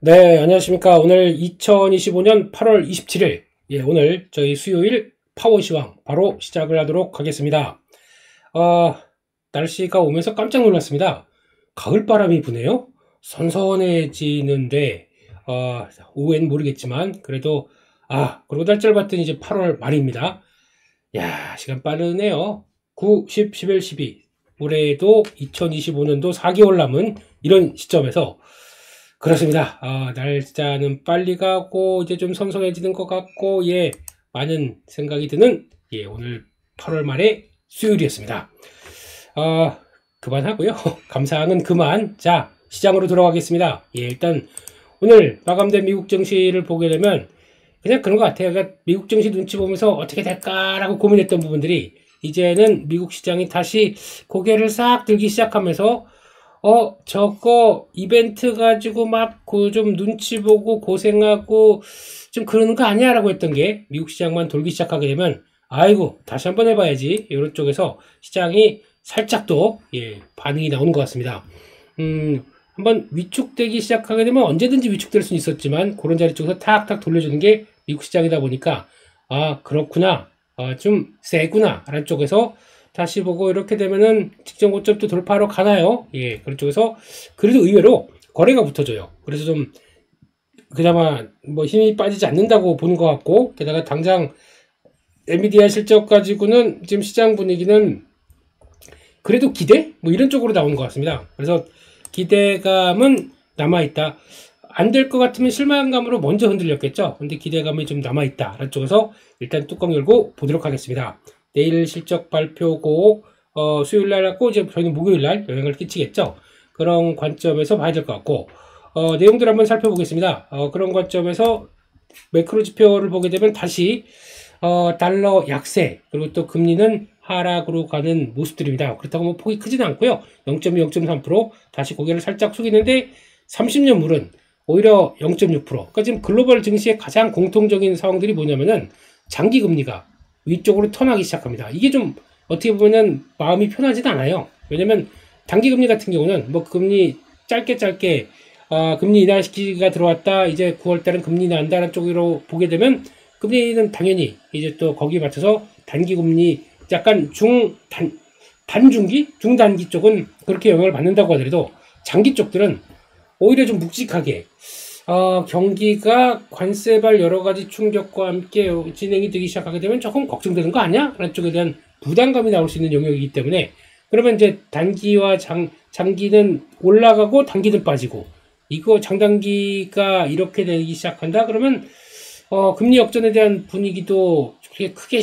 네, 안녕하십니까. 오늘 2025년 8월 27일, 오늘 저희 수요일 파워시황 바로 시작을 하도록 하겠습니다. 어, 날씨가 오면서 깜짝 놀랐습니다. 가을 바람이 부네요. 선선해지는데, 오후엔 모르겠지만, 그래도, 그러고 날짜를 봤더니 이제 8월 말입니다. 야, 시간 빠르네요. 9, 10, 11, 12. 올해도 2025년도 4개월 남은 이런 시점에서 그렇습니다. 날짜는 빨리 가고 이제 좀 선선해지는 것 같고 많은 생각이 드는 오늘 8월 말의 수요일이었습니다. 그만하고요. 감사항은 그만. 자, 시장으로 돌아가겠습니다. 일단 오늘 마감된 미국 증시를 보게 되면 그냥 그런 것 같아요. 그러니까 미국 증시 눈치 보면서 어떻게 될까라고 고민했던 부분들이 이제는 미국 시장이 다시 고개를 싹 들기 시작하면서 저거 이벤트 가지고 막 좀 눈치 보고 고생하고 좀 그러는 거 아니야? 라고 했던 게 미국 시장만 돌기 시작하게 되면 아이고 다시 한번 해봐야지 이런 쪽에서 시장이 살짝 또 반응이 나오는 것 같습니다. 한번 위축되기 시작하게 되면 언제든지 위축될 수는 있었지만 그런 자리 쪽에서 탁탁 돌려주는 게 미국 시장이다 보니까 그렇구나, 좀 세구나 라는 쪽에서 다시 보고 이렇게 되면은 직전 고점 또 돌파하러 가나요? 그런 쪽에서 그래도 의외로 거래가 붙어져요. 그래서 좀 그나마 뭐 힘이 빠지지 않는다고 보는 것 같고, 게다가 당장 엔비디아 실적 가지고는 지금 시장 분위기는 그래도 기대? 뭐 이런 쪽으로 나오는 것 같습니다. 그래서 기대감은 남아있다. 안 될 것 같으면 실망감으로 먼저 흔들렸겠죠. 근데 기대감이 좀 남아있다. 라는 쪽에서 일단 뚜껑 열고 보도록 하겠습니다. 내일 실적 발표고 수요일 날 하고 이제 저희는 목요일 날 영향을 끼치겠죠. 그런 관점에서 봐야 될 것 같고, 내용들 한번 살펴보겠습니다. 그런 관점에서 매크로 지표를 보게 되면 다시 달러 약세, 그리고 또 금리는 하락으로 가는 모습들입니다. 그렇다고 뭐 폭이 크지는 않고요. 0.2, 0.3% 다시 고개를 살짝 숙이는데 30년 물은 오히려 0.6%. 그러니까 지금 글로벌 증시의 가장 공통적인 상황들이 뭐냐면은 장기 금리가 위쪽으로 턴하기 시작합니다. 이게 좀 어떻게 보면은 마음이 편하지는 않아요. 왜냐면 단기 금리 같은 경우는 뭐 금리 짧게 금리 인하 시기가 들어왔다, 이제 9월 달은 금리 인하한다는 쪽으로 보게 되면 금리는 당연히 이제 또 거기에 맞춰서 단기 금리 약간 단중기 중단기 쪽은 그렇게 영향을 받는다고 하더라도 장기 쪽들은 오히려 좀 묵직하게 경기가 관세발 여러 가지 충격과 함께 진행이 되기 시작하게 되면 조금 걱정되는 거 아니야? 라는 쪽에 대한 부담감이 나올 수 있는 영역이기 때문에, 그러면 이제 단기와 장기는 올라가고 단기는 빠지고, 이거 장단기가 이렇게 되기 시작한다? 그러면 금리 역전에 대한 분위기도 크게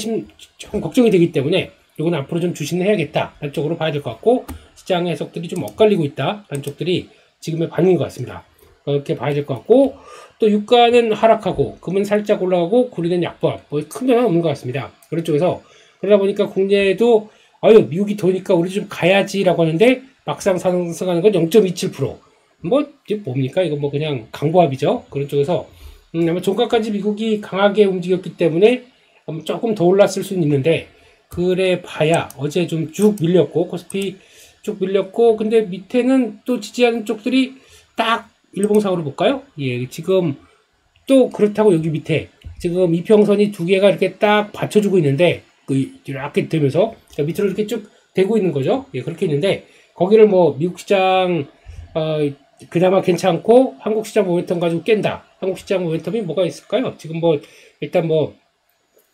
조금 걱정이 되기 때문에 이건 앞으로 좀 주시는 해야겠다 라는 쪽으로 봐야 될 것 같고, 시장의 해석들이 좀 엇갈리고 있다 라는 쪽들이 지금의 반응인 것 같습니다. 그렇게 봐야 될 것 같고, 또 유가는 하락하고 금은 살짝 올라가고 구리는 약보합, 뭐 큰 변화는 없는 것 같습니다. 그런 쪽에서 그러다 보니까 국내에도 미국이 더우니까 우리 좀 가야지라고 하는데 막상 상승하는 건 0.27%. 뭐 뭡니까 이거, 뭐 그냥 강보합이죠. 그런 쪽에서 아마 종가까지 미국이 강하게 움직였기 때문에 조금 더 올랐을 수는 있는데, 그래 봐야 어제 좀 쭉 밀렸고 코스피 쭉 밀렸고, 근데 밑에는 또 지지하는 쪽들이 딱 일봉상으로 볼까요? 지금 또 그렇다고 여기 밑에 지금 이평선이 두 개가 이렇게 딱 받쳐주고 있는데, 이렇게 되면서 밑으로 이렇게 쭉 되고 있는 거죠. 그렇게 있는데 거기를 뭐 미국 시장 그나마 괜찮고 한국 시장 모멘텀 가지고 깬다. 한국 시장 모멘텀이 뭐가 있을까요? 지금 뭐 일단 뭐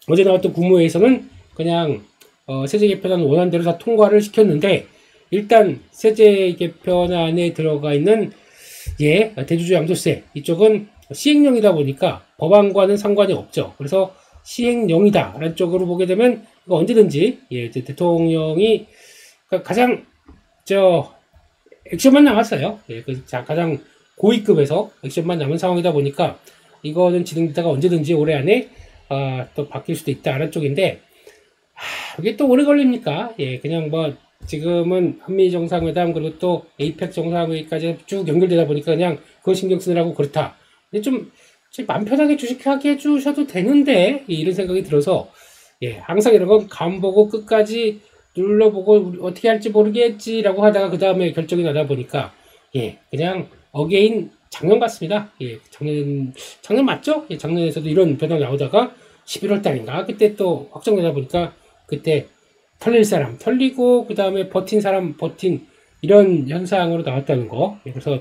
어제 나왔던 국무회의에서는 그냥 세제 개편안 원안대로 다 통과를 시켰는데, 일단 세제 개편안에 들어가 있는 대주주 양도세 이쪽은 시행령이다 보니까 법안과는 상관이 없죠. 그래서 시행령이다 라는 쪽으로 보게 되면 이거 언제든지 대통령이 가장 액션만 남았어요. 가장 고위급에서 액션만 남은 상황이다 보니까 이거는 진행되다가 언제든지 올해 안에 또 바뀔 수도 있다라는 쪽인데, 이게 또 오래 걸립니까? 그냥 뭐 지금은 한미 정상회담 그리고 또 에이펙 정상회의까지 쭉 연결되다 보니까 그냥 그거 신경 쓰느라고 그렇다. 근데 좀 마음 편하게 주식하게 해주셔도 되는데 이런 생각이 들어서, 항상 이런 건 간 보고 끝까지 눌러보고 어떻게 할지 모르겠지라고 하다가 그 다음에 결정이 나다 보니까 그냥 어게인 작년 같습니다. 예, 작년 맞죠? 예, 작년에서도 이런 변화가 나오다가 11월 달인가 그때 또 확정되다 보니까 그때 털릴 사람 털리고 그 다음에 버틴 사람 버틴 이런 현상으로 나왔다는 거. 예, 그래서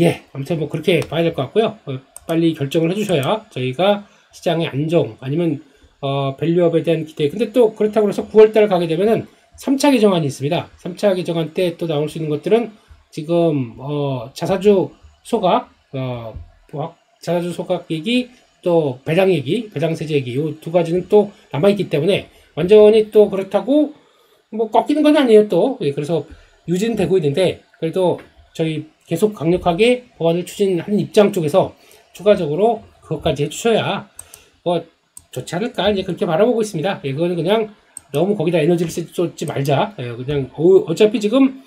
예, 아무튼 뭐 그렇게 봐야 될 것 같고요. 빨리 결정을 해주셔야 저희가 시장의 안정 아니면 밸류업에 대한 기대. 근데 또 그렇다고 해서 9월달 가게 되면은 3차 개정안이 있습니다. 3차 개정안 때 또 나올 수 있는 것들은 지금 자사주 소각, 자사주 소각 얘기, 또 배당 얘기, 배당세제 얘기, 이 두 가지는 또 남아있기 때문에 완전히 또 그렇다고 뭐 꺾이는 건 아니에요 또. 예, 그래서 유지는 되고 있는데 그래도 저희 계속 강력하게 법안을 추진하는 입장 쪽에서 추가적으로 그것까지 해주셔야 뭐 좋지 않을까 이제 그렇게 바라보고 있습니다. 예, 그거는 그냥 너무 거기다 에너지를 쏟지 말자. 예, 그냥 어차피 지금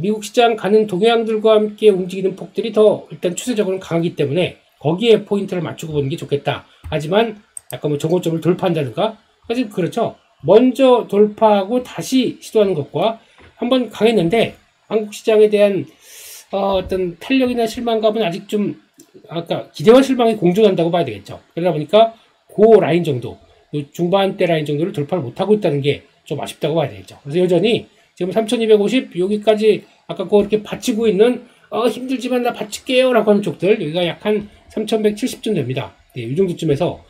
미국 시장 가는 동향들과 함께 움직이는 폭들이 더 일단 추세적으로는 강하기 때문에 거기에 포인트를 맞추고 보는 게 좋겠다. 하지만 약간 뭐 정고점을 돌파한다든가 사실 그렇죠. 먼저 돌파하고 다시 시도하는 것과 한번 강했는데 한국 시장에 대한 어떤 탄력이나 실망감은 아직 좀 아까 기대와 실망이 공존한다고 봐야 되겠죠. 그러다 보니까 그 라인 정도, 중반대 라인 정도를 돌파를 못하고 있다는 게 좀 아쉽다고 봐야 되겠죠. 그래서 여전히 지금 3250 여기까지 아까 그렇게 받치고 있는 힘들지만 나 받칠게요 라고 하는 쪽들 여기가 약 한 3170쯤 됩니다. 네, 이 정도쯤에서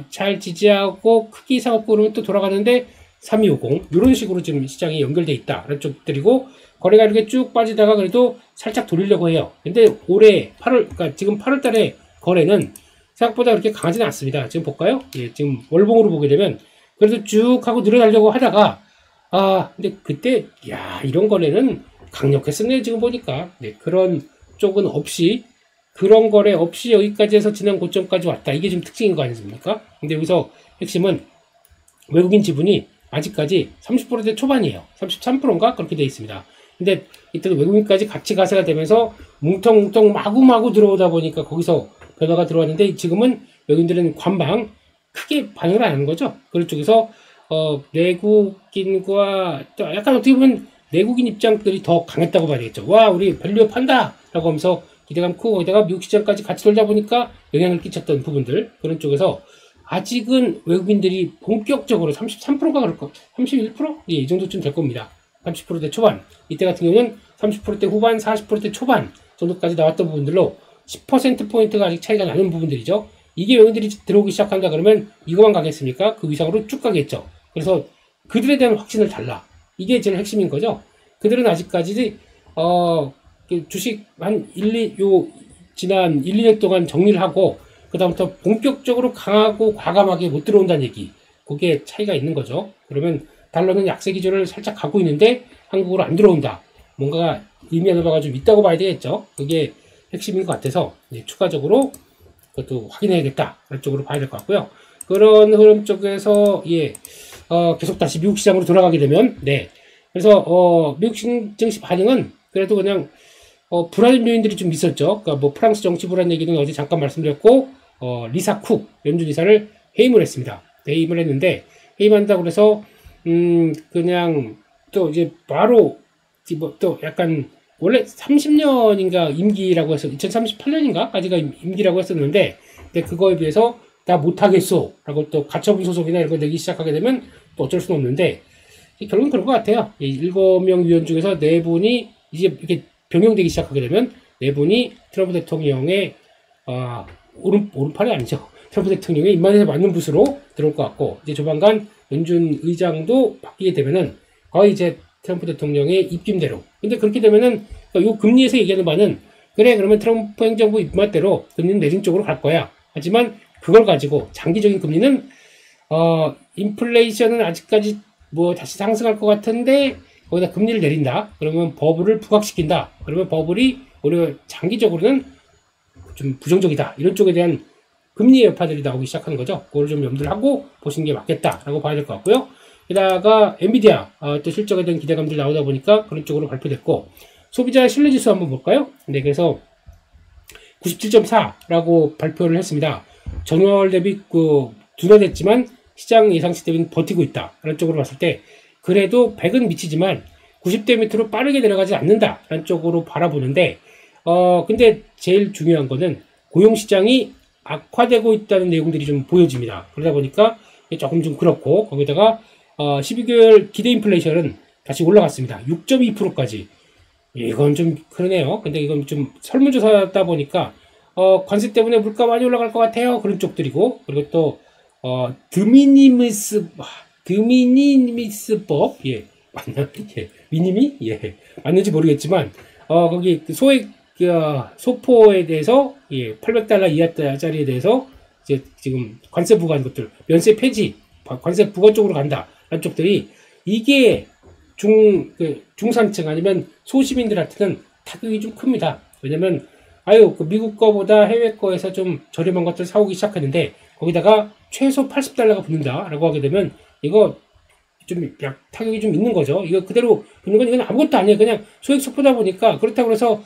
잘 지지하고 크기 이상 없고 그러면 또 돌아가는데 3250 이런 식으로 지금 시장이 연결돼 있다 라는 쪽들이고 거래가 이렇게 쭉 빠지다가 그래도 살짝 돌리려고 해요. 근데 올해 8월 그러니까 지금 8월 달에 거래는 생각보다 그렇게 강하지는 않습니다. 지금 볼까요? 예, 지금 월봉으로 보게 되면 그래도 쭉 하고 늘어나려고 하다가 근데 그때 야 이런 거래는 강력했었네요. 지금 보니까 네, 그런 쪽은 없이 그런 거래 없이 여기까지 해서 지난 고점까지 왔다. 이게 좀 특징인 거 아니십니까? 근데 여기서 핵심은 외국인 지분이 아직까지 30%대 초반이에요. 33%인가 그렇게 돼 있습니다. 근데 이때 외국인까지 같이 가세가 되면서 뭉텅뭉텅 마구마구 들어오다 보니까 거기서 변화가 들어왔는데 지금은 외국인들은 관방 크게 반응을 안 하는 거죠. 그런 쪽에서 내국인과 또 약간 어떻게 보면 내국인 입장들이 더 강했다고 봐야 되겠죠. 와 우리 밸류업 한다 라고 하면서 기대감 크고 거기다가 미국 시장까지 같이 돌다 보니까 영향을 끼쳤던 부분들 그런 쪽에서 아직은 외국인들이 본격적으로 33%가 그럴 거 31%? 예, 이 정도쯤 될 겁니다. 30%대 초반 이때 같은 경우는 30%대 후반 40%대 초반 정도까지 나왔던 부분들로 10%포인트가 아직 차이가 나는 부분들이죠. 이게 외국인들이 들어오기 시작한다 그러면 이거만 가겠습니까? 그 위상으로 쭉 가겠죠. 그래서 그들에 대한 확신을 달라. 이게 제일 핵심인 거죠. 그들은 아직까지 주식 한 지난 1, 2년 동안 정리를 하고 그다음부터 본격적으로 강하고 과감하게 못 들어온다는 얘기. 그게 차이가 있는 거죠. 그러면 달러는 약세 기조를 살짝 가고 있는데 한국으로 안 들어온다. 뭔가 의미하는 바가 좀 있다고 봐야 되겠죠. 그게 핵심인 것 같아서 추가적으로 그것도 확인해야겠다. 그런 쪽으로 봐야 될 것 같고요. 그런 흐름 쪽에서 계속 다시 미국 시장으로 돌아가게 되면 그래서 미국 증시 반응은 그래도 그냥 불안 요인들이 좀 있었죠. 그러니까 뭐 프랑스 정치 불안 얘기는 어제 잠깐 말씀드렸고 리사 쿡 연준 이사를 해임을 했습니다. 해임을 했는데 해임한다고 그래서 그냥 또 이제 바로 또 약간 원래 30년인가 임기라고 해서 2038년인가까지가 임기라고 했었는데 근데 그거에 비해서 나 못하겠어 라고 또 가처분 소송이나 이런 거 내기 시작하게 되면 또 어쩔 수는 없는데 결국은 그런 것 같아요. 7명 위원 중에서 4분이 이제 이렇게 병용되기 시작하게 되면 4분이 트럼프 대통령의 오른팔이 아니죠. 트럼프 대통령의 입맛에 맞는 붓으로 들어올 것 같고 이제 조만간 연준 의장도 바뀌게 되면은 거의 이제 트럼프 대통령의 입김대로. 근데 그렇게 되면은 요 금리에서 얘기하는 바는 그래 그러면 트럼프 행정부 입맛대로 금리는 내린 쪽으로 갈 거야. 하지만 그걸 가지고 장기적인 금리는 인플레이션은 아직까지 뭐 다시 상승할 것 같은데 거기다 금리를 내린다. 그러면 버블을 부각시킨다. 그러면 버블이 오히려 장기적으로는 좀 부정적이다. 이런 쪽에 대한 금리의 여파들이 나오기 시작하는 거죠. 그걸 좀 염두를 하고 보시는 게 맞겠다라고 봐야 될 것 같고요. 게다가 엔비디아 또 실적에 대한 기대감들이 나오다 보니까 그런 쪽으로 발표됐고 소비자 신뢰지수 한번 볼까요? 네, 그래서 97.4라고 발표를 했습니다. 전월 대비 둔화됐지만 시장 예상치 대비는 버티고 있다. 라는 쪽으로 봤을 때 그래도 100은 미치지만 90대 밑으로 빠르게 내려가지 않는다. 라는 쪽으로 바라보는데 근데 제일 중요한 거는 고용시장이 악화되고 있다는 내용들이 좀 보여집니다. 그러다 보니까 조금 좀 그렇고, 거기다가 12개월 기대 인플레이션은 다시 올라갔습니다. 6.2%까지. 이건 좀 그러네요. 근데 이건 좀 설문조사다 보니까 관세 때문에 물가 많이 올라갈 것 같아요. 그런 쪽들이고, 그리고 또 드미니미스법, 예, 맞나? 예, 미니미, 예, 맞는지 모르겠지만 거기 그 소액 소포에 대해서, 예, $800 이하짜리에 대해서 이제 지금 관세 부과한 것들, 면세 폐지, 관세 부과 쪽으로 간다. 라는 쪽들이, 이게 중산층 아니면 소시민들한테는 타격이 좀 큽니다. 왜냐면, 그 미국 거보다 해외 거에서 좀 저렴한 것들 사오기 시작하는데, 거기다가 최소 $80가 붙는다라고 하게 되면, 이거 좀 타격이 좀 있는 거죠. 이거 그대로 붙는 건 이건 아무것도 아니에요. 그냥 소액 소포다 보니까. 그렇다고 해서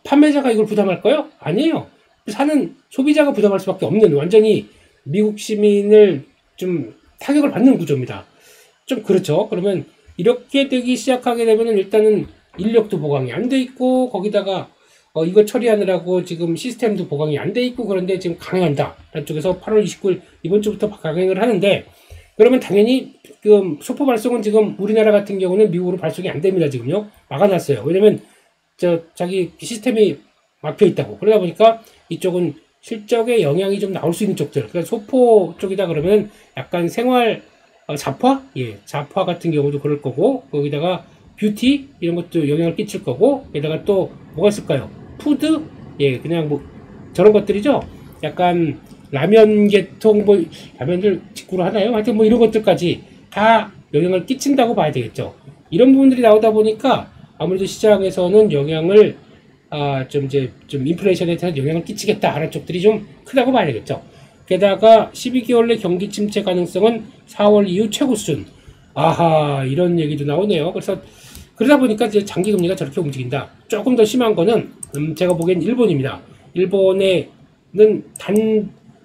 판매자가 이걸 부담할까요? 아니에요. 사는 소비자가 부담할 수밖에 없는, 완전히 미국 시민을 좀 타격을 받는 구조입니다. 좀 그렇죠. 그러면 이렇게 되기 시작하게 되면은 일단은 인력도 보강이 안 돼 있고, 거기다가 이거 처리하느라고 지금 시스템도 보강이 안 돼 있고, 그런데 지금 강행한다. 쪽에서 8월 29일 이번 주부터 강행을 하는데, 그러면 당연히 지금 소포 발송은 지금 우리나라 같은 경우는 미국으로 발송이 안 됩니다. 지금요. 막아놨어요. 왜냐면 자기 시스템이 막혀 있다고. 그러다 보니까 이쪽은 실적에 영향이 좀 나올 수 있는 쪽들. 그러니까 소포 쪽이다 그러면 약간 생활 잡화? 예, 잡화 같은 경우도 그럴 거고, 거기다가 뷰티 이런 것도 영향을 끼칠 거고, 게다가 또 뭐가 있을까요? 푸드? 예, 그냥 뭐 저런 것들이죠. 약간 라면 계통, 뭐 라면들 직구로 하나요? 하여튼 뭐 이런 것들까지 다 영향을 끼친다고 봐야 되겠죠. 이런 부분들이 나오다 보니까 아무래도 시장에서는 영향을 좀 인플레이션에 대한 영향을 끼치겠다 하는 쪽들이 좀 크다고 봐야 되겠죠. 게다가 12개월 내 경기 침체 가능성은 4월 이후 최고 수준. 아하, 이런 얘기도 나오네요. 그래서 그러다 보니까 이제 장기 금리가 저렇게 움직인다. 조금 더 심한 거는 제가 보기엔 일본입니다. 일본에는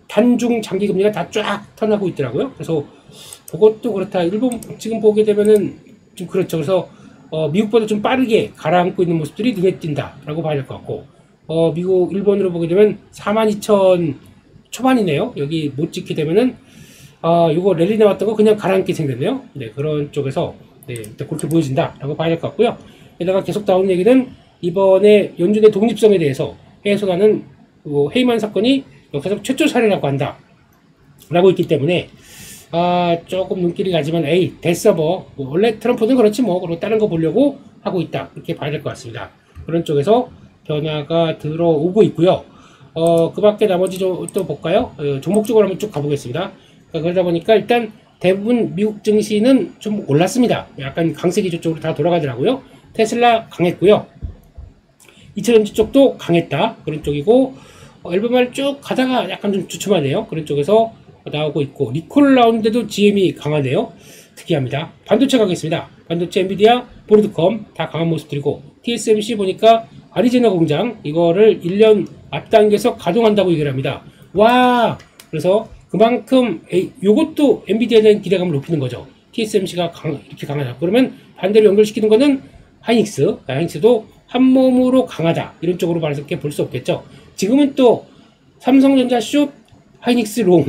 단중 장기 금리가 다 쫙 턴하고 있더라고요. 그래서 그것도 그렇다. 일본 지금 보게 되면은 좀 그렇죠. 그래서 미국보다 좀 빠르게 가라앉고 있는 모습들이 눈에 띈다라고 봐야 될 것 같고, 일본으로 보게 되면 42,000 초반이네요. 여기 못 찍게 되면은 요거 랠리 나왔던 거 그냥 가라앉게 생겼네요. 네, 그런 쪽에서 네, 일단 그렇게 보여진다라고 봐야 될 것 같고요. 게다가 계속 나오는 얘기는 이번에 연준의 독립성에 대해서 해소하는 헤이만 사건이 역사적 최초 사례라고 한다 라고 있기 때문에 조금 눈길이 가지만, 에이 됐어 뭐 원래 트럼프는 그렇지 뭐, 그리고 다른 거 보려고 하고 있다, 그렇게 봐야 될 것 같습니다. 그런 쪽에서 변화가 들어오고 있고요. 그 밖에 나머지 또 볼까요? 종목적으로 한번 쭉 가보겠습니다. 그러다 보니까 일단 대부분 미국 증시는 좀 올랐습니다. 약간 강세 기조 쪽으로 다 돌아가더라고요. 테슬라 강했고요. 2차전지 쪽도 강했다, 그런 쪽이고, 앨범을 쭉 가다가 약간 좀 주춤하네요. 그런 쪽에서 나오고 있고, 리콜 나오는데도 GM이 강하네요. 특이합니다. 반도체 가겠습니다. 반도체 엔비디아, 보르드컴 다 강한 모습들이고, TSMC 보니까 아리조나 공장 이거를 1년 앞당겨서 가동한다고 얘기를 합니다. 와! 그래서 그만큼 요것도 엔비디아에 대한 기대감을 높이는 거죠. TSMC가 이렇게 강하다. 그러면 반대로 연결시키는 거는 하이닉스도 한 몸으로 강하다, 이런 쪽으로 이렇게 볼 수 없겠죠. 지금은 또 삼성전자 숏, 하이닉스 롱,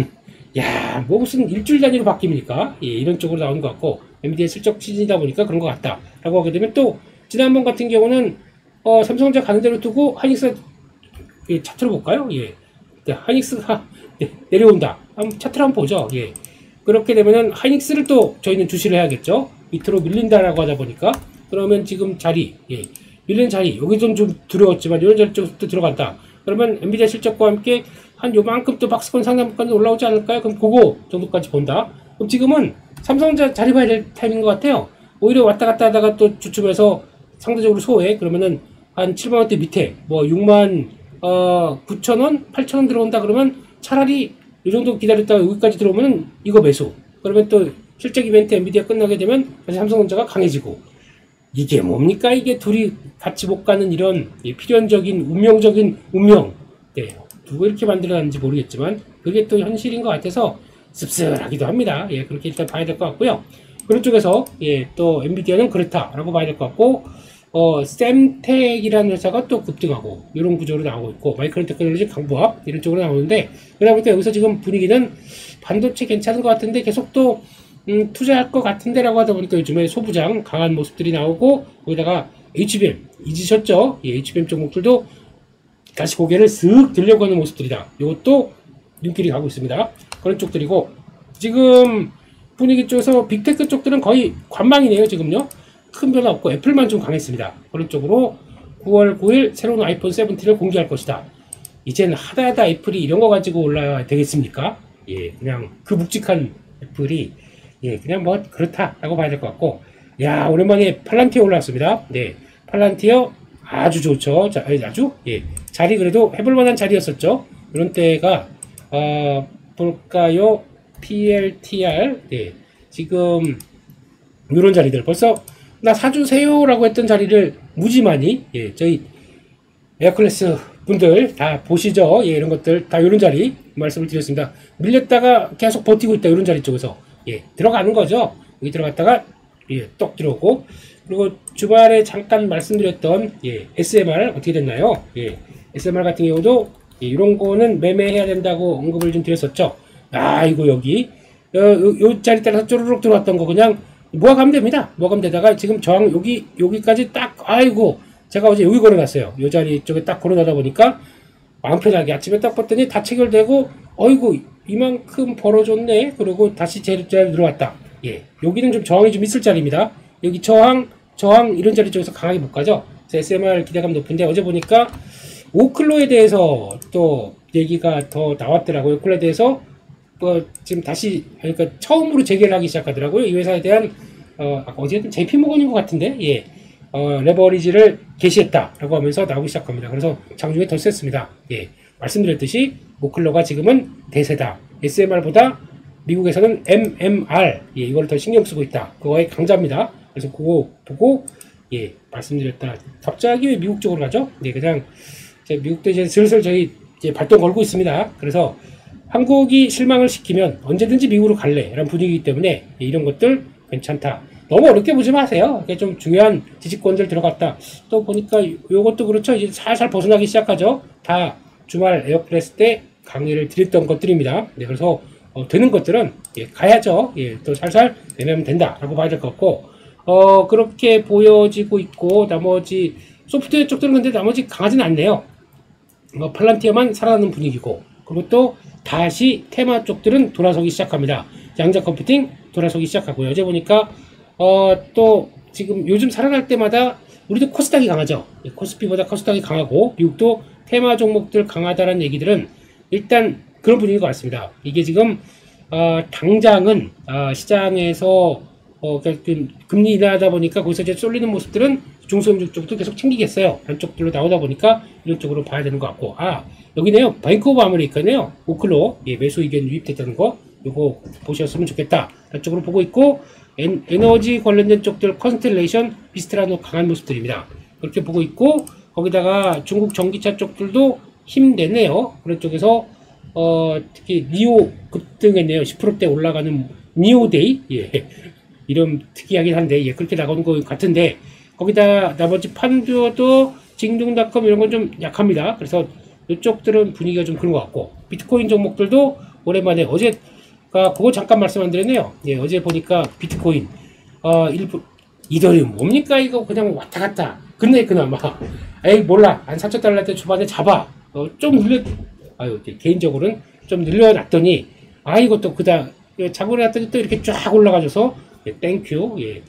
야, 뭐 무슨 일주일 단위로 바뀝니까? 예, 이런 쪽으로 나오는 것 같고, 엔비디아 실적 시즌이다 보니까 그런 것 같다 라고 하게 되면, 또 지난번 같은 경우는 삼성전자 가는 대로 두고 하이닉스 차트로 볼까요? 예, 하이닉스가 내려온다. 한번 차트를 한번 보죠. 예, 그렇게 되면은 하이닉스를 또 저희는 주시를 해야겠죠. 밑으로 밀린다라고 하다 보니까, 그러면 지금 자리, 예, 밀리는 자리, 여기도 좀 두려웠지만 이런 자리 쪽도 들어간다. 그러면 엔비디아 실적과 함께 한 요만큼 또 박스권 상단까지 올라오지 않을까요? 그럼 그거 정도까지 본다. 그럼 지금은 삼성전자 자리 봐야 될 타임인 것 같아요. 오히려 왔다 갔다 하다가 또 주춤해서 상대적으로 소외, 그러면은 한 7만원대 밑에 뭐 6만 9천원, 8천원 들어온다 그러면 차라리 이 정도 기다렸다가 여기까지 들어오면 이거 매수. 그러면 또 실적 이벤트 엔비디아 끝나게 되면 다시 삼성전자가 강해지고, 이게 뭡니까? 이게 둘이 같이 못 가는 이런 필연적인 운명적인 운명. 네, 누가 이렇게 만들어놨는지 모르겠지만 그게 또 현실인 것 같아서 씁쓸하기도 합니다. 예, 그렇게 일단 봐야 될 것 같고요. 그런 쪽에서 예, 또 엔비디아는 그렇다라고 봐야 될 것 같고, 샘텍이라는 회사가 또 급등하고 이런 구조로 나오고 있고 마이크론 테크놀로지 강부합 이런 쪽으로 나오는데 그러다 보니까 여기서 지금 분위기는 반도체 괜찮은 것 같은데 계속 또 투자할 것 같은데라고 하다 보니까 요즘에 소부장 강한 모습들이 나오고 거기다가 HBM 잊으셨죠? 예, HBM 종목들도 다시 고개를 슥 들려고 하는 모습들이다. 이것도 눈길이 가고 있습니다. 그런 쪽들이고 지금 분위기 쪽에서 빅테크 쪽들은 거의 관망이네요. 지금요. 큰 변화 없고 애플만 좀 강했습니다. 그런 쪽으로 9월 9일 새로운 아이폰 17을 공개할 것이다. 이제는 하다하다 애플이 이런 거 가지고 올라야 되겠습니까? 예, 그냥 그 묵직한 애플이 예, 그냥 뭐 그렇다라고 봐야 될 것 같고 야, 오랜만에 팔란티어 올라왔습니다. 네, 팔란티어 아주 좋죠. 자, 아주 예, 자리 그래도 해볼 만한 자리였었죠. 이런 때가 볼까요? PLTR 예, 지금 이런 자리들 벌써 나 사주세요라고 했던 자리를 무지 많이 예, 저희 에어클래스 분들 다 보시죠. 예, 이런 것들 다 이런 자리 말씀을 드렸습니다. 밀렸다가 계속 버티고 있다 이런 자리 쪽에서 예, 들어가는 거죠. 여기 들어갔다가 예, 똑 들어오고 그리고 주말에 잠깐 말씀드렸던 예, SMR 어떻게 됐나요? 예, SMR 같은 경우도 예, 이런 거는 매매해야 된다고 언급을 좀 드렸었죠. 아, 이거 여기 요 자리 따라서 쪼르륵 들어왔던 거 그냥 모아가면 됩니다. 모아가면 되다가 지금 저항 여기까지 딱 아이고 제가 어제 여기 걸어놨어요. 요 자리 쪽에 딱 걸어놔다 보니까 마음 편하게 아침에 딱 봤더니 다 체결되고 어이구 이만큼 벌어줬네. 그리고 다시 제 자리 들어왔다. 예, 여기는 좀 저항이 좀 있을 자리입니다. 여기 저항 이런 자리 쪽에서 강하게 못 가죠. SMR 기대감 높은데 어제 보니까 오클로에 대해서 또 얘기가 더 나왔더라고요. 오클로에 대해서 지금 다시 그러니까 처음으로 재개를 하기 시작하더라고요. 이 회사에 대한 아까 어제는 JP 모건인 것 같은데 예, 레버리지를 개시했다라고 하면서 나오기 시작합니다. 그래서 장중에 더 셌습니다. 예, 말씀드렸듯이 오클로가 지금은 대세다. SMR보다 미국에서는 MMR 예, 이걸 더 신경 쓰고 있다. 그거의 강자입니다. 그래서 그거 보고 예, 말씀드렸다. 갑자기 왜 미국 쪽으로 가죠? 네, 그냥 미국도 이제 슬슬 저희 이제 발동 걸고 있습니다. 그래서 한국이 실망을 시키면 언제든지 미국으로 갈래 라는 분위기이기 때문에 이런 것들 괜찮다. 너무 어렵게 보지 마세요. 이게 좀 중요한 지지권들 들어갔다. 또 보니까 요것도 그렇죠. 이제 살살 벗어나기 시작하죠. 다 주말 에어프레스 때 강의를 드렸던 것들입니다. 네, 그래서 되는 것들은 예, 가야죠. 예, 또 살살 내면 된다라고 봐야 될 것 같고 그렇게 보여지고 있고 나머지 소프트웨어 쪽들은 근데 나머지 강하지는 않네요. 팔란티어만 살아나는 분위기고 그리고 또 다시 테마 쪽들은 돌아서기 시작합니다. 양자 컴퓨팅 돌아서기 시작하고요. 어제 보니까 또 지금 요즘 살아날 때마다 우리도 코스닥이 강하죠. 코스피보다 코스닥이 강하고 미국도 테마 종목들 강하다는 얘기들은 일단 그런 분위기인 것 같습니다. 이게 지금 당장은 시장에서 금리 인하하다 보니까 거기서 이제 쏠리는 모습들은 중소형주 쪽도 계속 챙기겠어요. 한쪽들로 나오다 보니까 이런 쪽으로 봐야 되는 것 같고 여기네요. 뱅크 오브 아메리카네요. 오클로 예, 매수 의견 유입됐다는 거 요거 보셨으면 좋겠다. 이쪽으로 보고 있고 에너지 관련된 쪽들 컨스텔레이션 비스트라노 강한 모습들입니다. 그렇게 보고 있고 거기다가 중국 전기차 쪽들도 힘내네요. 그런 쪽에서 특히 니오 급등했네요. 10%대 올라가는 니오데이 예, 이름 특이하긴 한데 예, 그렇게 나가는 것 같은데 거기다 나머지 판도도 징중닷컴 이런 건 좀 약합니다. 그래서 이쪽들은 분위기가 좀 그런 것 같고 비트코인 종목들도 오랜만에 어제가 그거 잠깐 말씀 안 드렸네요. 예, 어제 보니까 비트코인 이더리움 뭡니까 이거 그냥 왔다 갔다 근데 그나마 에이 몰라 한 4,000달러대 초반에 잡아 좀 늘려 개인적으로는 좀 늘려놨더니 이것도 그다 자고 놨더니 또 이렇게 쫙 올라가줘서 예, 땡큐 예.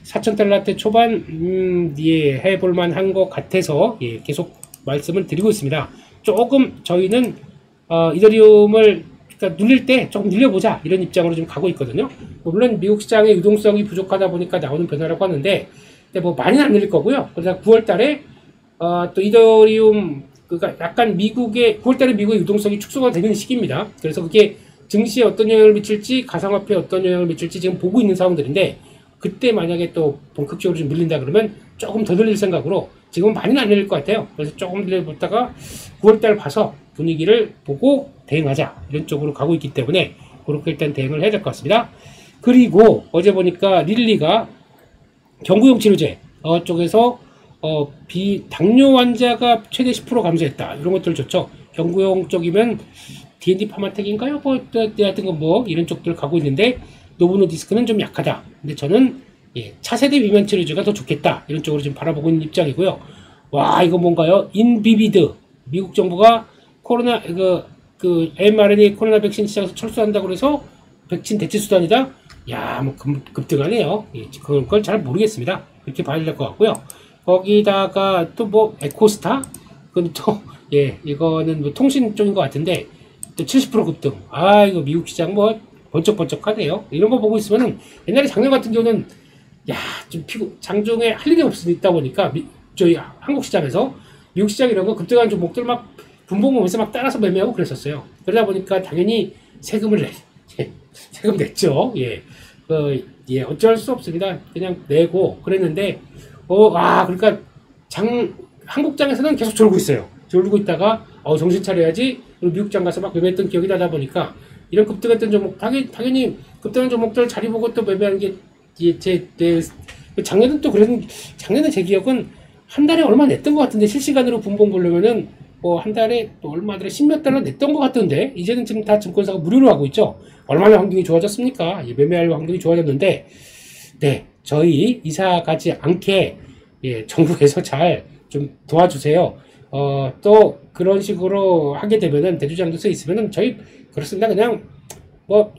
4,000달러대 초반 예, 해볼만 한 것 같아서 예, 계속 말씀을 드리고 있습니다. 조금 저희는 이더리움을 그러니까 눌릴 때 조금 늘려보자 이런 입장으로 좀 가고 있거든요. 물론 미국 시장의 유동성이 부족하다 보니까 나오는 변화라고 하는데 근데 뭐 많이는 안 늘릴 거고요. 그래서 9월달에 또 이더리움 그러니까 약간 미국의 9월달에 미국의 유동성이 축소가 되는 시기입니다. 그래서 그게 증시에 어떤 영향을 미칠지 가상화폐에 어떤 영향을 미칠지 지금 보고 있는 상황들인데 그때 만약에 또 본격적으로 좀 밀린다 그러면 조금 더 늘릴 생각으로 지금은 많이는 안 늘릴 것 같아요. 그래서 조금 늘려보다가 9월달 봐서 분위기를 보고 대응하자 이런 쪽으로 가고 있기 때문에 그렇게 일단 대응을 해야 될 것 같습니다. 그리고 어제 보니까 릴리가 경구용 치료제 쪽에서 당뇨 환자가 최대 10% 감소했다. 이런 것들 좋죠. 경구용 쪽이면 D&D 파마텍인가요? 뭐, 하여튼 뭐, 이런 쪽들 가고 있는데, 노브노 디스크는 좀 약하다. 근데 저는, 차세대 비만 치료제가 더 좋겠다. 이런 쪽으로 지금 바라보고 있는 입장이고요. 와, 이거 뭔가요? 인비비드. 미국 정부가 코로나, mRNA 코로나 백신 시장에서 철수한다고 그래서 백신 대체 수단이다? 야, 뭐, 급등하네요. 그걸 잘 모르겠습니다. 그렇게 봐야 될 것 같고요. 거기다가 또 뭐, 에코스타? 그건 또, 이거는 뭐 통신 쪽인 것 같은데, 또 70% 급등. 아, 이거 미국 시장 뭐, 번쩍번쩍하네요. 이런 거 보고 있으면은, 옛날에 작년 같은 경우는, 야, 좀 장중에 할 일이 있다 보니까, 저희 한국 시장에서, 미국 시장 이런 거 급등한 종목들 막, 분봉 보면서 막 따라서 매매하고 그랬었어요. 그러다 보니까 당연히 세금 냈죠. 어쩔 수 없습니다. 그냥 내고 그랬는데, 그러니까 한국장에서는 계속 졸고 있어요. 졸고 있다가, 정신 차려야지. 그리고 미국장 가서 막 매매했던 기억이 나다 보니까, 이런 급등했던 종목, 당연히 급등한 종목들 자리 보고 또 매매하는 게, 작년은 또 작년에 제 기억은 한 달에 얼마 냈던 것 같은데, 실시간으로 분봉 보려면은, 한 달에 또 얼마더라, 10몇 달러 냈던 것 같던데, 이제는 지금 다 증권사가 무료로 하고 있죠. 얼마나 환경이 좋아졌습니까? 매매할 환경이 좋아졌는데, 저희 이사 가지 않게, 정부에서 잘 좀 도와주세요. 또 그런 식으로 하게 되면은, 대주장도 써 있으면은, 저희, 그렇습니다. 그냥,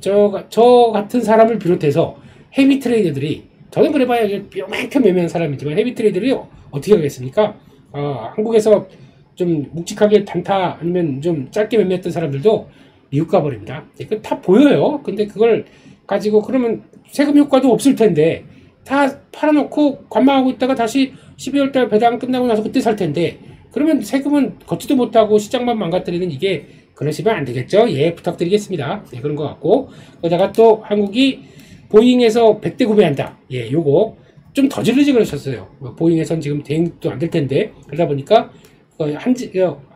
저 같은 사람을 비롯해서 헤비 트레이더들이, 저는 그래봐야 뼈만큼 매매한 사람이지만, 헤비 트레이더들이 어떻게 하겠습니까? 한국에서 좀 묵직하게 단타 아니면 좀 짧게 매매했던 사람들도 미국 가버립니다. 그 다 보여요. 근데 그걸 가지고 그러면 세금 효과도 없을 텐데 다 팔아놓고 관망하고 있다가 다시 12월달 배당 끝나고 나서 그때 살 텐데 그러면 세금은 걷지도 못하고 시장만 망가뜨리는 이게 그러시면 안 되겠죠. 부탁드리겠습니다. 그런 것 같고 거기다가 또 한국이 보잉에서 100대 구매한다. 요거 좀 더 질르지 그러셨어요. 보잉에선 지금 대응도 안 될 텐데 그러다 보니까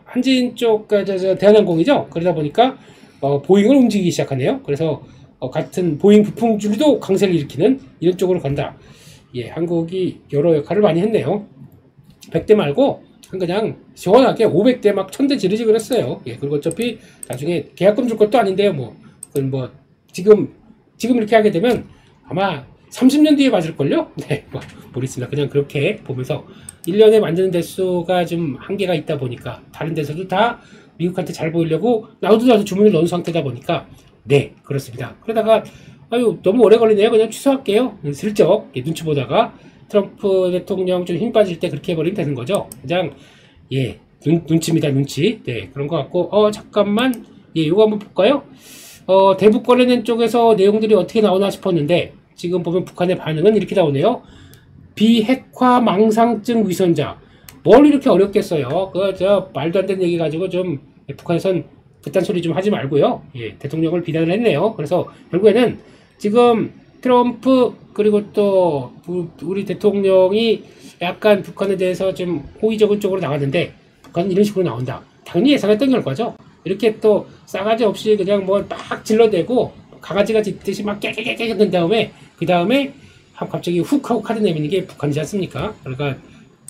한진 쪽, 대한항공이죠. 그러다 보니까, 보잉을 움직이기 시작하네요. 그래서, 같은 보잉 부품주도 강세를 일으키는 이런 쪽으로 간다. 한국이 여러 역할을 많이 했네요. 100대 말고, 그냥 시원하게 500대 막 1000대 지르지 그랬어요. 그리고 어차피 나중에 계약금 줄 것도 아닌데요. 지금 이렇게 하게 되면 아마 30년 뒤에 맞을걸요? 모르겠습니다. 그냥 그렇게 보면서 1년에 만드는 대수가 좀 한계가 있다 보니까 다른 데서도 다 미국한테 잘 보이려고 나도 주문을 넣은 상태다 보니까 그렇습니다. 그러다가 너무 오래 걸리네요. 그냥 취소할게요. 슬쩍 눈치 보다가 트럼프 대통령 좀 힘 빠질 때 그렇게 해버리면 되는 거죠. 그냥 눈치입니다. 눈치. 그런 것 같고 잠깐만 요거 한번 볼까요? 대북 관련된 쪽에서 내용들이 어떻게 나오나 싶었는데 지금 보면 북한의 반응은 이렇게 나오네요. 비핵화 망상증 위선자. 뭘 이렇게 어렵겠어요. 말도 안 되는 얘기 가지고 좀 북한에선 그딴 소리 좀 하지 말고요. 대통령을 비난을 했네요. 그래서 결국에는 지금 트럼프 그리고 또 우리 대통령이 약간 북한에 대해서 좀 호의적인 쪽으로 나갔는데 북한은 이런 식으로 나온다. 당연히 예상했던 결과죠. 이렇게 또 싸가지 없이 그냥 뭐 막 질러대고 강아지가 짖듯이 막 깨깨깨깨 된 다음에 그 다음에 갑자기 훅 하고 카드 내미는 게 북한이지 않습니까? 그러니까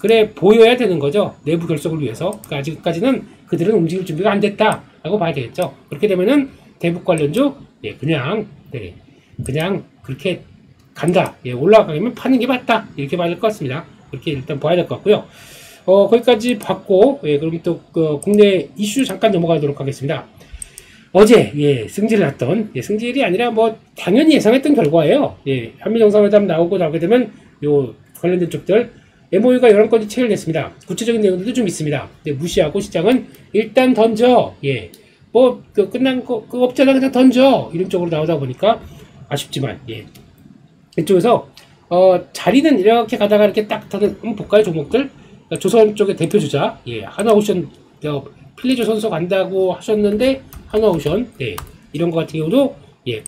그래 보여야 되는 거죠. 내부 결속을 위해서. 그러니까 아직까지는 그들은 움직일 준비가 안 됐다라고 봐야 되겠죠. 그렇게 되면은 대북 관련주 그냥 그렇게 간다. 올라가면 파는 게 맞다. 이렇게 봐야 될 것 같습니다. 그렇게 일단 봐야 될 것 같고요. 거기까지 봤고 그럼 또 국내 이슈 잠깐 넘어가도록 하겠습니다. 어제 승질을 났던 승질이 아니라 뭐 당연히 예상했던 결과예요. 한미 정상회담 나오게 되면 요 관련된 쪽들 MOU가 11건이 체결됐습니다. 구체적인 내용들도 좀 있습니다. 무시하고 시장은 일단 던져. 끝난 거 없잖아 그냥 던져. 이런 쪽으로 나오다 보니까 아쉽지만 이쪽에서 자리는 이렇게 가다가 이렇게 딱 한번 볼까요 종목들? 조선 쪽의 대표 주자 하나오션 필리조선소 간다고 하셨는데 하나오션 이런 거 같은 경우도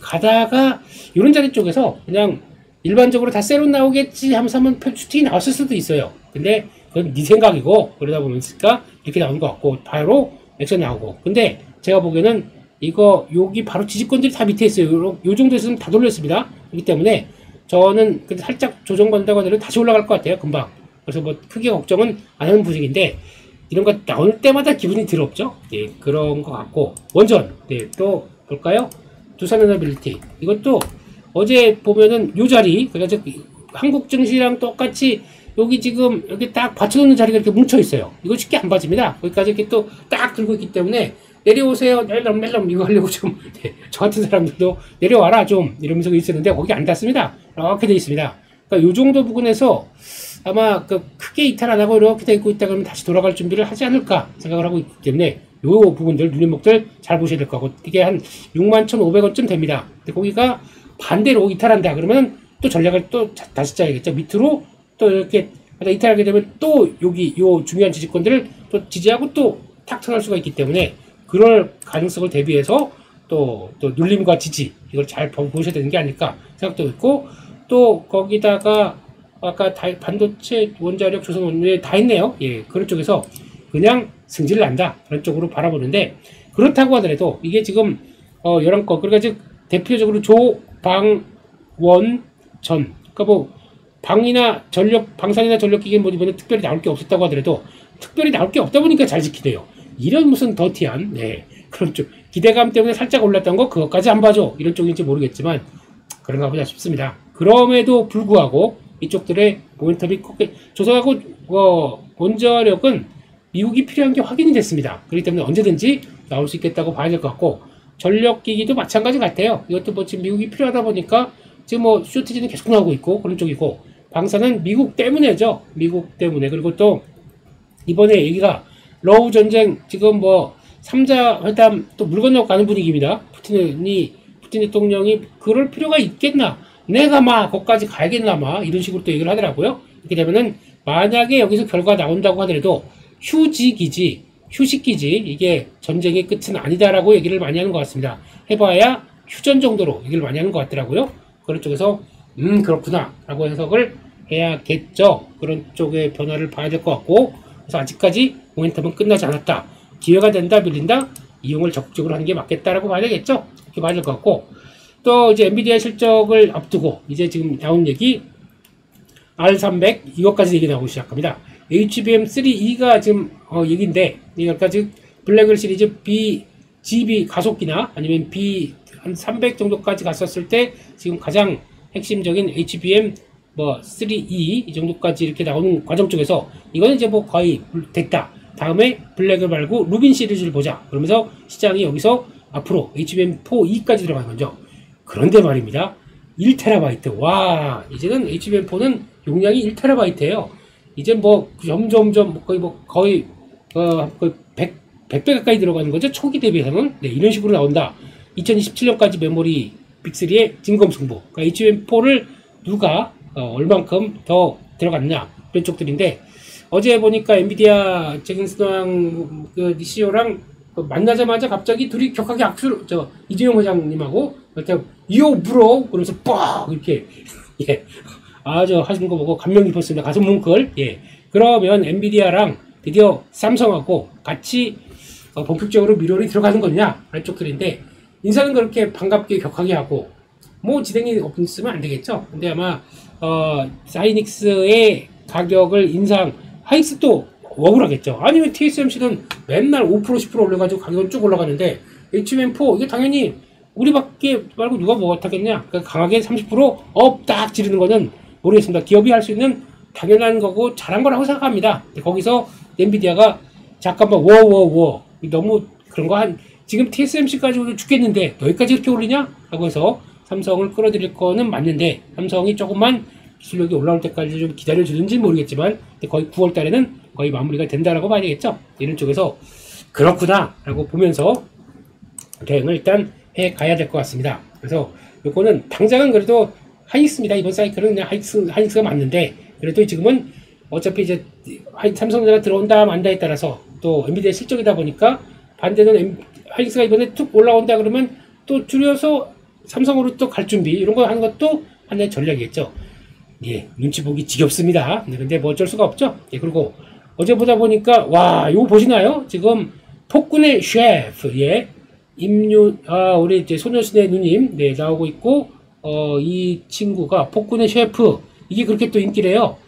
가다가 이런 자리 쪽에서 그냥 일반적으로 다 세로 나오겠지 하면서 한번 슈팅이 나왔을 수도 있어요. 근데 그건 네 생각이고 그러다 보니까 이렇게 나오는 것 같고 바로 액션 나오고 근데 제가 보기에는 여기 바로 지지권들이 다 밑에 있어요. 요 정도에서는 다 돌렸습니다. 그렇기 때문에 저는 살짝 조정받는다고 하더라도 다시 올라갈 것 같아요. 금방 그래서 뭐 크게 걱정은 안 하는 분위기인데 이런 거 나올 때마다 기분이 더럽죠. 예, 그런 것 같고 원전 네, 또 볼까요? 두산 에너빌리티 이것도 어제 보면은 요 자리 그래서 한국 증시랑 똑같이 여기 지금 여기 딱 받쳐놓는 자리가 이렇게 뭉쳐 있어요. 이거 쉽게 안 빠집니다. 거기까지 이렇게 또 딱 들고 있기 때문에 내려오세요. 멜럼 이거 하려고 좀 저 같은 사람들도 내려와라 좀 이러면서 있었는데 거기 안 닿습니다. 이렇게 돼 있습니다. 그러니까 요 정도 부분에서 아마 그 크게 이탈 안 하고 이렇게 돼 있고 있다 그러면 다시 돌아갈 준비를 하지 않을까 생각을 하고 있기 때문에 요 부분들 누림목들 잘 보셔야 될 거고 이게 한 61,500원쯤 됩니다. 근데 거기가 반대로 이탈한다 그러면 또 전략을 또 다시 짜야겠죠. 밑으로 또 이렇게 이탈하게 되면 또 여기 요 중요한 지지권들을 또 지지하고 또 탁 턴할 수가 있기 때문에 그럴 가능성을 대비해서 또 눌림과 지지 이걸 잘 보셔야 되는 게 아닐까 생각도 있고 또 거기다가 아까 반도체 원자력 조선 원료에 다 있네요. 예, 그런 쪽에서 그냥 승질을 난다 그런 쪽으로 바라보는데 그렇다고 하더라도 이게 지금 11건 그러니까 즉 대표적으로 조방원전 그러니까 뭐 방산이나 전력기계 뭐 이번에 특별히 나올 게 없었다고 하더라도 특별히 나올 게 없다 보니까 잘 지키대요. 이런 무슨 더티한 그런 쪽 기대감 때문에 살짝 올랐던 거 그것까지 안 봐줘 이런 쪽인지 모르겠지만 그런가 보다 싶습니다. 그럼에도 불구하고 이쪽들의 모멘텀이 크게 조선하고 원자력은 미국이 필요한 게 확인이 됐습니다. 그렇기 때문에 언제든지 나올 수 있겠다고 봐야 될 것 같고 전력기기도 마찬가지 같아요. 이것도 뭐 지금 미국이 필요하다 보니까 지금 뭐 쇼티지는 계속 나오고 있고 그런 쪽이고 방사는 미국 때문에죠. 미국 때문에 그리고 또 이번에 얘기가 러우 전쟁 지금 뭐 3자 회담 또 물 건너 가는 분위기입니다. 푸틴 대통령이 그럴 필요가 있겠나? 내가 막 거기까지 가야겠나 마 이런 식으로 또 얘기를 하더라고요. 이렇게 되면은 만약에 여기서 결과 나온다고 하더라도 휴식기지 이게 전쟁의 끝은 아니다라고 얘기를 많이 하는 것 같습니다. 해봐야 휴전 정도로 얘기를 많이 하는 것 같더라고요. 그런 쪽에서 그렇구나 라고 해석을 해야겠죠. 그런 쪽의 변화를 봐야 될 것 같고 그래서 아직까지 모멘텀은 끝나지 않았다. 기회가 된다 밀린다 이용을 적극적으로 하는 게 맞겠다라고 봐야 되겠죠. 이렇게 봐야 될 것 같고 또 이제 엔비디아 실적을 앞두고 이제 지금 나온 얘기 R300 이것까지 얘기 나오기 시작합니다. HBM3E가 지금 얘기인데 그러니까 지금 블랙을 시리즈 GB 가속기나 아니면 B 한 300 정도까지 갔었을 때 지금 가장 핵심적인 HBM 3E 이 정도까지 이렇게 나오는 과정 쪽에서 이거는 이제 뭐 거의 됐다. 다음에 블랙을 말고 루빈 시리즈를 보자. 그러면서 시장이 여기서 앞으로 HBM4E까지 들어가는 거죠. 그런데 말입니다. 1TB. 와, 이제는 HBM4는 용량이 1TB예요. 이제 뭐 점점점 거의 100배 가까이 들어가는 거죠. 초기 대비해서는. 네, 이런 식으로 나온다. 2027년까지 메모리 빅3의 진검승부. 그러니까 HBM4를 누가 얼만큼 더 들어갔냐 이런 쪽들인데 어제 보니까 엔비디아 잭슨스랑 그 CEO랑 만나자마자 갑자기 둘이 격하게 악수를 이재용 회장님하고 이렇게 이오 브로 그러면서 빡 이렇게 예 아주 하신 거 보고 감명 깊었습니다. 가슴 뭉클. 예 그러면 엔비디아랑 드디어 삼성하고 같이 본격적으로 미러리 들어가는 거냐 이런 쪽들인데 인사는 그렇게 반갑게 격하게 하고 뭐 진행이 없으면 안 되겠죠. 근데 아마 하이닉스의 가격을 하이닉스도 억울하겠죠. 아니면 TSMC는 맨날 5% 10% 올려가지고 가격은 쭉 올라가는데 HBM4 이게 당연히 우리밖에 말고 누가 못하겠냐. 그러니까 강하게 30% 딱 지르는 거는 모르겠습니다. 기업이 할 수 있는 당연한 거고 잘한 거라고 생각합니다. 거기서 엔비디아가 잠깐만 워워워 너무 그런 거 지금 TSMC까지 오늘 죽겠는데 너희까지 이렇게 올리냐? 라고 해서 삼성을 끌어들일 거는 맞는데 삼성이 조금만 기술력이 올라올 때까지 좀 기다려주는지는 모르겠지만 거의 9월 달에는 거의 마무리가 된다라고 봐야 되겠죠. 이런 쪽에서 그렇구나 라고 보면서 대응을 일단 해가야 될 것 같습니다. 그래서 요거는 당장은 그래도 하이닉스입니다. 이번 사이클은 그냥 하이닉스가 맞는데 그래도 지금은 어차피 이제 삼성전자 들어온다 만다에 따라서 또 엔비디아 실적이다 보니까 반대는 하이닉스가 이번에 툭 올라온다 그러면 또 줄여서 삼성으로 또 갈 준비 이런 거 하는 것도 하나의 전략이겠죠. 예, 눈치 보기 지겹습니다. 근데 뭐 어쩔 수가 없죠. 예, 그리고 어제 보다 보니까 와, 이거 보시나요? 지금 폭군의 셰프, 예, 우리 이제 소녀시대 누님, 네, 나오고 있고, 이 친구가 폭군의 셰프, 이게 그렇게 또 인기래요.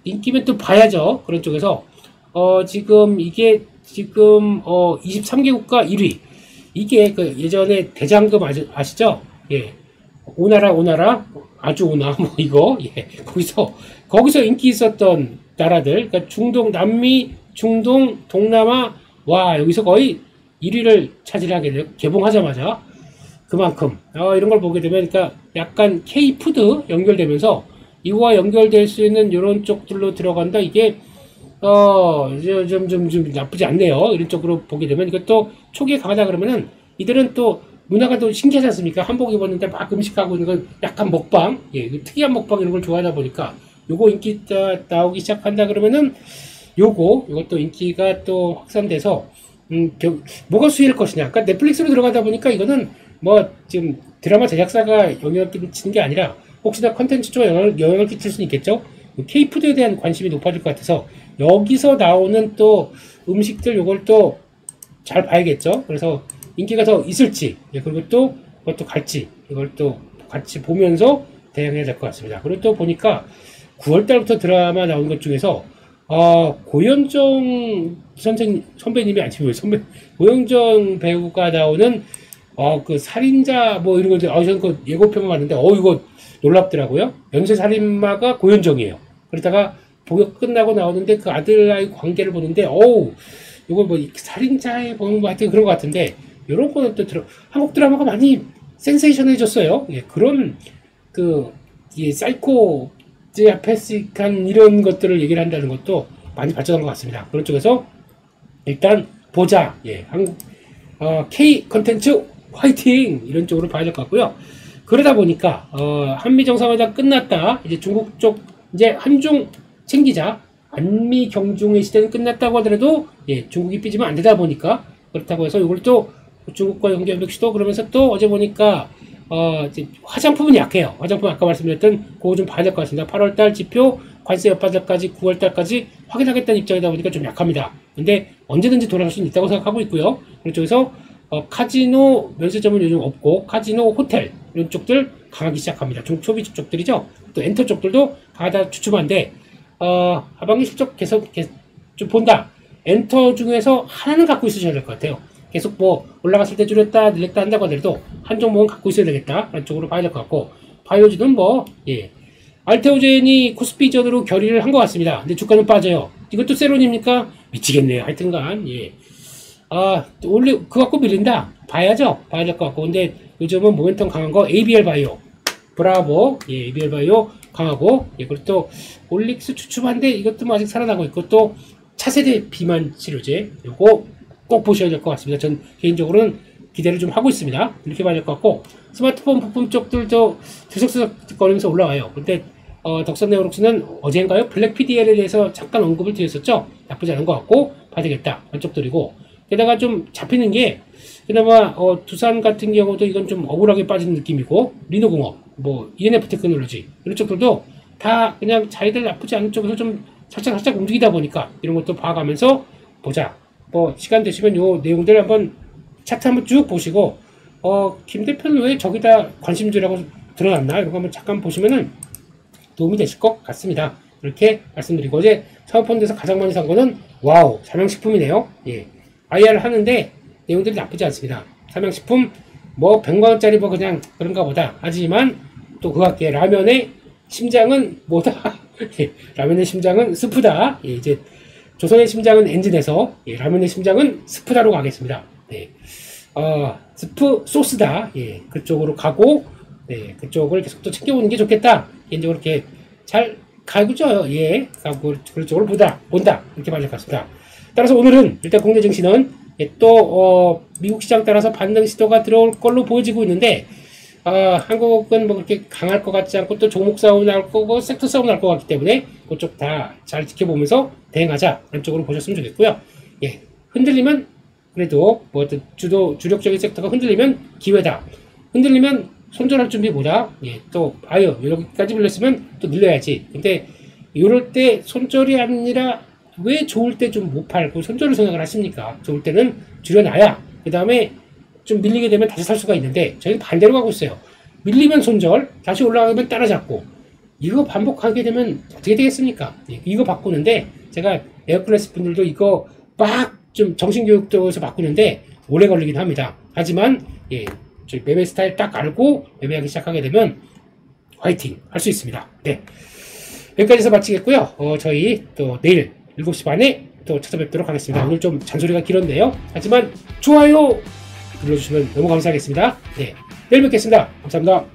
인기면 또 봐야죠. 그런 쪽에서 지금 이게 지금 23개국가 1위. 이게 그 예전에 대장금 아시죠? 예. 오나라 아주 오나 뭐 이거 예. 거기서 인기 있었던 나라들, 그러니까 중동, 남미, 중동, 동남아, 와 여기서 거의 1위를 차지하게 돼요. 개봉하자마자 그만큼 이런 걸 보게 되면, 그러니까 약간 K-푸드 연결되면서 이거와 연결될 수 있는 이런 쪽들로 들어간다. 이게 좀 나쁘지 않네요. 이런 쪽으로 보게 되면, 이것도 초기에 강하다 그러면은 이들은 또 문화가 또 신기하지 않습니까? 한복 입었는데 막 음식하고 있는 건 약간 먹방, 예, 특이한 먹방 이런 걸 좋아하다 보니까 요거 인기 나오기 시작한다 그러면은 요것도 인기가 또 확산돼서 뭐가 수혜일 것이냐. 그러니까 넷플릭스로 들어가다 보니까 이거는 뭐 지금 드라마 제작사가 영향을 끼치는 게 아니라 혹시나 컨텐츠 쪽에 영향을 끼칠 수는 있겠죠. K푸드에 대한 관심이 높아질 것 같아서 여기서 나오는 또 음식들 요걸 또 잘 봐야겠죠. 그래서 인기가 더 있을지, 예, 그리고 또 그것도 갈지, 이걸 또 같이 보면서 대응해야 될 것 같습니다. 그리고 또 보니까 9월달부터 드라마 나온 것 중에서 고현정 선배님이 아니고 고현정 배우가 나오는 그 살인자 뭐 이런 것들, 저는 그 예고편만 봤는데 이거 놀랍더라고요. 연쇄살인마가 고현정이에요. 그러다가 복역 끝나고 나오는데 그 아들과의 관계를 보는데 이거 뭐 살인자에 보는 거 하여튼 그런 것 같은데, 이런 거는 또 한국 드라마가 많이 센세이션해졌어요. 예, 그런 사이코패스한 이런 것들을 얘기를 한다는 것도 많이 발전한 것 같습니다. 그런 쪽에서 일단 보자. 예, 한국 K 컨텐츠 화이팅 이런 쪽으로 봐야 될 것 같고요. 그러다 보니까 한미 정상회담 끝났다. 이제 중국 쪽 이제 한중 챙기자. 한미 경중의 시대는 끝났다고 하더라도 예, 중국이 삐지면 안 되다 보니까, 그렇다고 해서 이걸 또 중국과 연결 시도, 그러면서 또 어제 보니까 이제 화장품은 약해요. 화장품 아까 말씀드렸던 그거 좀 봐야 될 것 같습니다. 8월달 지표 관세 여파절까지 9월달까지 확인하겠다는 입장이다 보니까 좀 약합니다. 근데 언제든지 돌아갈 수는 있다고 생각하고 있고요. 그쪽에서 카지노 면세점은 요즘 없고 카지노 호텔 이런 쪽들 강하기 시작합니다. 중국 소비 쪽들이죠. 또 엔터 쪽들도 다 주춤한데 하반기 실적 계속 좀 본다. 엔터 중에서 하나는 갖고 있으셔야 될 것 같아요. 계속 뭐 올라갔을 때 줄였다 늘렸다 한다고 하더라도 한 종목은 갖고 있어야 되겠다. 그런 쪽으로 봐야 될 것 같고, 바이오주는 뭐 알테오젠이 코스피 전으로 결의를 한 것 같습니다. 근데 주가는 빠져요. 이것도 세론입니까? 미치겠네요. 하여튼간 원래 그거 갖고 밀린다. 봐야 될 것 같고, 근데 요즘은 모멘텀 강한 거 ABL 바이오, 브라보, ABL 바이오 강하고, 그리고 또 올릭스 추춤한데 이것도 뭐 아직 살아나고 있고, 또 차세대 비만 치료제 요거 꼭 보셔야 될 것 같습니다. 전 개인적으로는 기대를 좀 하고 있습니다. 이렇게 봐야 될 것 같고, 스마트폰 부품 쪽들도 들썩들썩 거리면서 올라와요. 근데 덕선네오록스는 어제인가요? 블랙 PDL에 대해서 잠깐 언급을 드렸었죠. 나쁘지 않은 것 같고 봐야 되겠다. 그런 쪽들이고, 게다가 좀 잡히는 게 그나마 두산 같은 경우도 이건 좀 억울하게 빠지는 느낌이고, 리노공업, 뭐 ENF 테크놀로지 이런 쪽들도 다 그냥 자기들 나쁘지 않은 쪽에서 좀 살짝 움직이다 보니까 이런 것도 봐가면서 보자. 뭐 시간 되시면 요 내용들 한번 차트 한번 쭉 보시고 김 대표는 왜 저기다 관심주라고 드러났나 이런 거 한번 잠깐 보시면은 도움이 되실 것 같습니다. 이렇게 말씀드리고, 어제 사모펀드에서 가장 많이 산 거는 와우 삼양식품이네요. 예, IR 하는데 내용들이 나쁘지 않습니다. 삼양식품 뭐 100만원짜리 뭐 그냥 그런가 보다 하지만 또 그 밖에 라면의 심장은 뭐다? 라면의 심장은 스프다. 이제 조선의 심장은 엔진에서 라면의 심장은 스프다로 가겠습니다. 스프 소스다. 그쪽으로 가고, 그쪽을 계속 또 챙겨보는 게 좋겠다. 개인적으로 이렇게 잘 가고죠. 가고 그쪽으로 본다. 이렇게 봐야 될 것 같습니다. 따라서 오늘은 일단 국내 증시는 또 미국 시장 따라서 반등 시도가 들어올 걸로 보여지고 있는데, 한국은 뭐 그렇게 강할 것 같지 않고 또 종목 싸움 나올 거고 섹터 싸움 나올 것 같기 때문에 그쪽 다 잘 지켜보면서 대응하자, 그런 쪽으로 보셨으면 좋겠고요. 흔들리면 그래도 뭐 어떤 주력적인 섹터가 흔들리면 기회다. 흔들리면 손절할 준비보다 또 여기까지 밀렸으면 또 늘려야지. 근데 이럴 때 손절이 아니라 왜 좋을 때 좀 못 팔고 손절을 생각을 하십니까? 좋을 때는 줄여놔야 그 다음에 좀 밀리게 되면 다시 살 수가 있는데, 저희는 반대로 가고 있어요. 밀리면 손절, 다시 올라가면 따라잡고, 이거 반복하게 되면 어떻게 되겠습니까? 예, 이거 바꾸는데 제가 에어클래스 분들도 이거 막 좀 정신교육도에서 바꾸는데 오래 걸리긴 합니다. 하지만 예, 저희 매매 스타일 딱 알고 매매하기 시작하게 되면 화이팅 할 수 있습니다. 네, 여기까지 해서 마치겠고요. 저희 또 내일 7시 반에 또 찾아뵙도록 하겠습니다. 오늘 좀 잔소리가 길었네요. 하지만 좋아요 눌러주시면 너무 감사하겠습니다. 네, 내일 뵙겠습니다. 감사합니다.